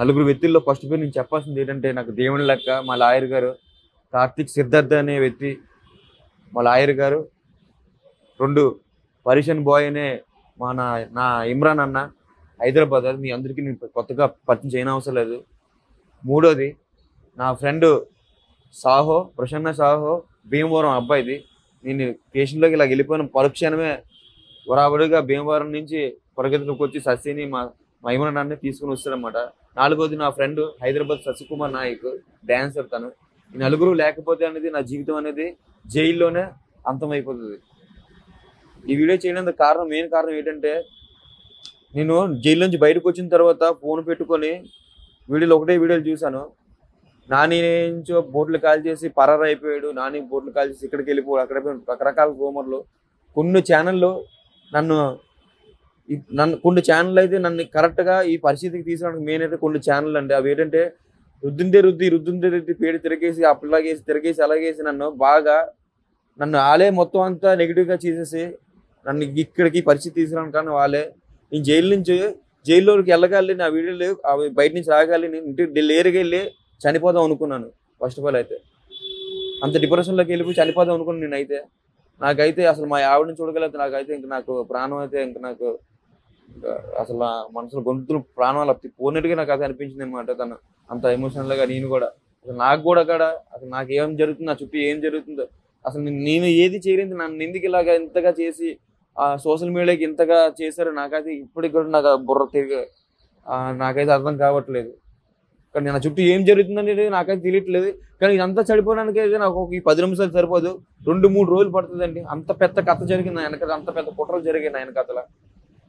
నలుగురు వ్యక్తుల్లో ఫస్ట్ పేరు నేను చెప్పాల్సింది ఏంటంటే నాకు దేవుని లెక్క మా లాయర్ గారు కార్తిక్ సిద్ధార్థ అనే వ్యక్తి, మా లాయర్ గారు. 2 పర్షియన్ బాయ్ అనే నా ఇమ్రాన్ అన్న హైదరాబాద్. అది మీ అందరికీ నేను కొత్తగా పరిచయం చేయని అవసరం లేదు. 3వది నా ఫ్రెండ్ సాహో, ప్రసన్న సాహో, భీమవరం అబ్బాయిది. నేను స్టేషన్లోకి ఇలా వెళ్ళిపోయిన పరీక్షణమే వరాబడిగా భీమవరం నుంచి పరిగెత్తులకు వచ్చి సస్యని మా ఇమ్రాన్ అన్నీ తీసుకుని వస్తారనమాట. 4వది నా ఫ్రెండ్ హైదరాబాద్ శశికుమార్ నాయక్, డాన్సర్ తను. ఈ నలుగురు లేకపోతే అనేది నా జీవితం అనేది జైల్లోనే అంతమైపోతుంది. ఈ వీడియో చేయడానికి మెయిన్ కారణం ఏంటంటే నేను జైలు నుంచి బయటకు వచ్చిన తర్వాత ఫోన్ పెట్టుకొని ఒకటే వీడియోలు చూశాను. నాని నుంచో బోట్లు కాల్ చేసి పరారు అయిపోయాడు, నాని బోట్లు కాల్ చేసి ఇక్కడికి వెళ్ళిపోయాడు, అక్కడ రకరకాల రూమర్లు. కొన్ని ఛానళ్ళు కొన్ని ఛానళ్ళు అయితే నన్ను కరెక్ట్గా ఈ పరిస్థితికి తీసుకురావడానికి మెయిన్ అయితే కొన్ని ఛానళ్ళు అండి. అవి ఏంటంటే రుద్దుందే పేరు తిరిగేసి తిరిగేసి అలాగేసి నన్ను వాళ్ళే మొత్తం అంతా నెగిటివ్గా చేసేసి నన్ను ఇక్కడికి పరిస్థితి తీసుకురావడానికి కానీ వాళ్ళే. నేను జైల్లోకి వెళ్ళగాలి, నా వీడియోలు అవి బయట నుంచి రాగాలి, నేను ఇంటికి లేరుగా వెళ్ళి చనిపోదాం అనుకున్నాను. ఫస్ట్ ఆఫ్ ఆల్ అయితే అంత డిప్రెషన్లోకి వెళ్ళిపోయి చనిపోదాం అనుకున్నాను నేనైతే. నాకైతే అసలు మా ఆవిడని చూడగలిగితే నాకైతే నాకు ప్రాణం అయితే నాకు అసలు మనసులో గొంతులు ప్రాణాలు పోయినట్టుగా నాకు అది అనిపించింది అనమాట. తను అంత ఎమోషనల్గా నేను కూడా అసలు నాకు కూడా అసలు నాకు ఏం జరుగుతుంది, నా చుట్టూ ఏం జరుగుతుందో అసలు నేను ఏది చేయలేదు. నన్ను ఎందుకు ఇలాగా ఇంతగా చేసి సోషల్ మీడియాకి ఇంతగా చేశారో నాకైతే ఇప్పటికి కూడా నాకు బుర్ర నాకైతే అర్థం కావట్లేదు. కానీ నా చుట్టూ ఏం జరుగుతుందనేది నాకైతే తెలియట్లేదు. కానీ ఇదంతా చనిపోవడానికి అయితే నాకు ఈ 10 నిమిషాలు సరిపోదు, 2-3 రోజులు పడుతుందండి. అంత పెద్ద కథ జరిగింది ఆయన కథ, అంత పెద్ద కుట్రలు జరిగింది ఆయన కథలో.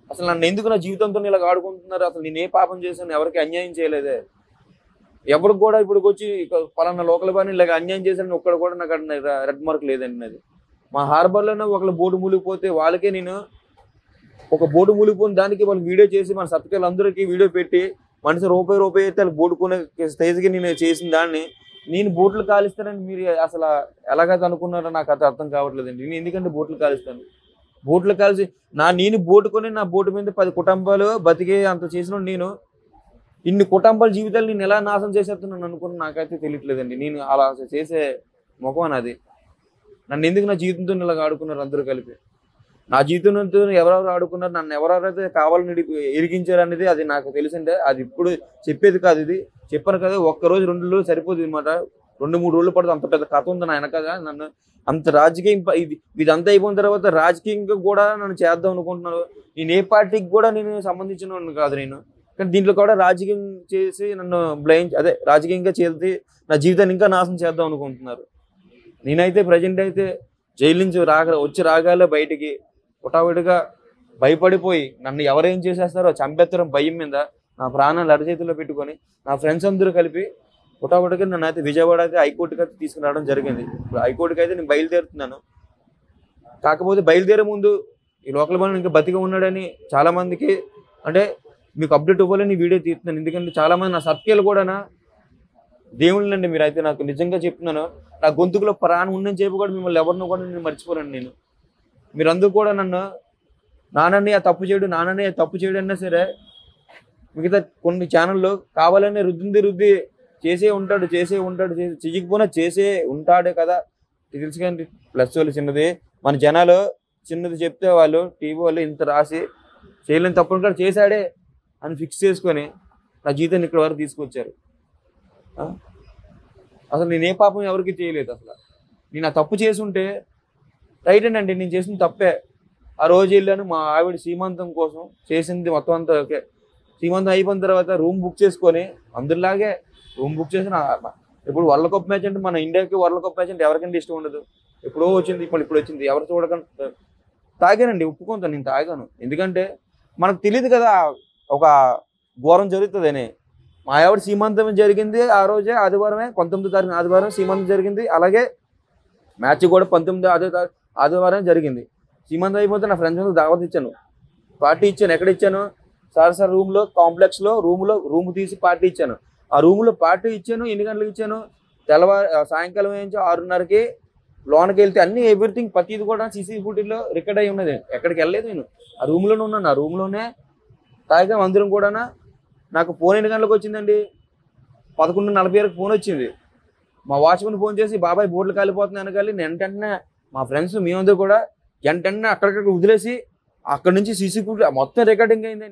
అసలు నన్ను ఎందుకు నా జీవితంతో ఇలా ఆడుకుంటున్నారు? అసలు నేను ఏ పాపం చేశాను? ఎవరికి అన్యాయం చేయలేదే. ఎవరికి కూడా ఇప్పుడు వచ్చి పలానా లోకల్ బాని ఇలాగ అన్యాయం చేశాను ఒక్కడ కూడా నాకు రెడ్ మార్క్ లేదండి. అది మా హార్బర్లోనే ఒకళ్ళు బోటు మూలిగిపోతే వాళ్ళకే నేను ఒక బోటు మూలిగిపోయిన దానికి వాళ్ళకి వీడియో చేసి మన సబ్స్క్రైబర్లు అందరికీ వీడియో పెట్టి మనిషి రూపాయి అయితే వాళ్ళు బోటు కొనే స్టేజ్కి నేను చేసిన దాన్ని నేను బోట్లు కాలిస్తానని మీరు అసలు ఎలాగైతే అనుకున్నారో నాకు అది అర్థం కావట్లేదండి. నేను ఎందుకంటే బోట్లు కాలుస్తాను? బోట్లు కాల్చి నేను బోటు కొని నా బోటు మీద 10 కుటుంబాలు బతికే అంత చేసిన నేను ఇన్ని కుటుంబాల జీవితాలు నేను ఎలా నాశనం చేసేస్తున్నాను అనుకుని నాకైతే తెలియట్లేదండి. నేను అలా చేసే ముఖం అది. నన్ను ఎందుకు నా జీవితంతో ఇలాగ ఆడుకున్నారు అందరూ కలిపి? నా జీవితంతో ఎవరెవరు ఆడుకున్నారు, నన్ను ఎవరెవరైతే కావాలని ఇరిగించారు అనేది అది నాకు తెలిసిందే. అది ఇప్పుడు చెప్పేది కాదు, ఇది చెప్పాను కదా. 1 రోజు 2 రోజులు సరిపోతుంది అనమాట. 2-3 రోజులు పడుతుంది. అంత పెద్ద కథ ఉంది ఆయన కదా. నన్ను అంత రాజకీయం ఇదంతా అయిపోయిన తర్వాత రాజకీయంగా కూడా నన్ను చేద్దాం అనుకుంటున్నాను. నేను ఏ పార్టీకి కూడా నేను సంబంధించిన కాదు నేను. కానీ దీంట్లో కూడా రాజకీయం చేసి నన్ను రాజకీయంగా చేసి నా జీవితాన్ని ఇంకా నాశనం చేద్దాం అనుకుంటున్నారు. నేనైతే ప్రజెంట్ అయితే జైలు నుంచి వచ్చి రాగాలే బయటికి పుటావిడిగా భయపడిపోయి నన్ను ఎవరేం చేసేస్తారో చంపేస్తారో భయం మీద నా ప్రాణాలు అరచేతిలో పెట్టుకొని నా ఫ్రెండ్స్ అందరూ కలిపి పుటావిడిగా నన్ను అయితే విజయవాడ అయితే హైకోర్టుకి అయితే తీసుకుని రావడం జరిగింది. ఇప్పుడు హైకోర్టుకి అయితే నేను బయలుదేరుతున్నాను. కాకపోతే బయలుదేరే ముందు ఈ లోకల్ బాలు ఇంకా బతిగా ఉన్నాడని చాలామందికి అంటే మీకు అప్డేట్ ఇవ్వాలని వీడియో తీస్తున్నాను. ఎందుకంటే చాలామంది నా సబ్స్క్రైబర్లు కూడా దేవుళ్ళండి మీరైతే. నాకు నిజంగా చెప్తున్నాను, నా గొంతుకులో ప్రాణం ఉందని చెప్పి కూడా మిమ్మల్ని ఎవరినో కూడా నేను మర్చిపోనండి. నేను మీరందరూ కూడా నన్ను నాన్నని తప్పు చేయడు అన్నా సరే మిగతా కొన్ని ఛానల్లో కావాలనే రుద్ది చేసే ఉంటాడు చెయ్యకపోయినా చేసే ఉంటాడే కదా తెలుసు. కానీ ప్లస్ వాళ్ళు చిన్నది మన జనాలు చిన్నది చెప్తే వాళ్ళు టీవీ వాళ్ళు ఇంత రాసి చేయలేని తప్పుడు కూడా చేశాడే అని ఫిక్స్ చేసుకొని నా జీవితాన్ని ఇక్కడ వరకు తీసుకొచ్చారు. అసలు నేను ఏ పాపం ఎవరికి చేయలేదు. అసలు నేను ఆ తప్పు చేసుంటే రైట్ అండి, నేను చేసిన తప్పే. ఆ రోజు వెళ్ళాను మా ఆవిడ సీమంతం కోసం చేసింది మొత్తం అంతా ఓకే. సీమంతం అయిపోయిన తర్వాత రూమ్ బుక్ చేసుకొని అందరిలాగే రూమ్ బుక్ చేసిన ఇప్పుడు వరల్డ్ కప్ మ్యాచ్ అంటే మన ఇండియాకి వరల్డ్ కప్ మ్యాచ్ అంటే ఎవరికంటే ఇష్టం ఉండదు. ఎప్పుడో వచ్చింది, ఇప్పుడు వచ్చింది, ఎవరు చూడకుండా తాగానండి. ఒప్పుకుంటాను, నేను తాగాను. ఎందుకంటే మనకు తెలియదు కదా ఒక ఘోరం జరుగుతుందని. మా ఆవిడ సీమంతం జరిగింది ఆ రోజే ఆదివారమే, 19వ తారీఖు ఆదివారం సీమంతం జరిగింది. అలాగే మ్యాచ్ కూడా 19వ ఆదివారం జరిగింది. సీమంతం అయిపోతే నా ఫ్రెండ్స్ దావత్ ఇచ్చాను, పార్టీ ఇచ్చాను. ఎక్కడ ఇచ్చాను? సార్ రూమ్లో కాంప్లెక్స్లో రూమ్ తీసి పార్టీ ఇచ్చాను. ఆ రూమ్లో పార్టీ ఇచ్చాను. ఎన్ని గంటలకు ఇచ్చాను? సాయంకాలం నుంచి 6:30కి లోనకి వెళ్తే అన్ని ఎవ్రీథింగ్ ప్రతిది కూడా సీసీ ఫుటేజ్లో రికార్డ్ అయి ఉన్నది. ఎక్కడికి వెళ్ళలేదు నేను, ఆ రూమ్లోనే ఉన్నాను. ఆ రూమ్లోనే తాగాం అందరం కూడా. నాకు ఫోన్ ఎన్ని గంటలకు వచ్చిందండి? 11:40 ఫోన్ వచ్చింది. మా వాచ్‌మెన్ ఫోన్ చేసి బాబాయ్ బోట్లు కాలిపోతున్నాయి అనగాలి వెంటనే మా ఫ్రెండ్స్ మేమందరూ కూడా వెంటనే అక్కడికక్కడ వదిలేసి అక్కడి నుంచి సీసీ ఫుటేజ్ మొత్తం రికార్డింగ్ అయిందండి.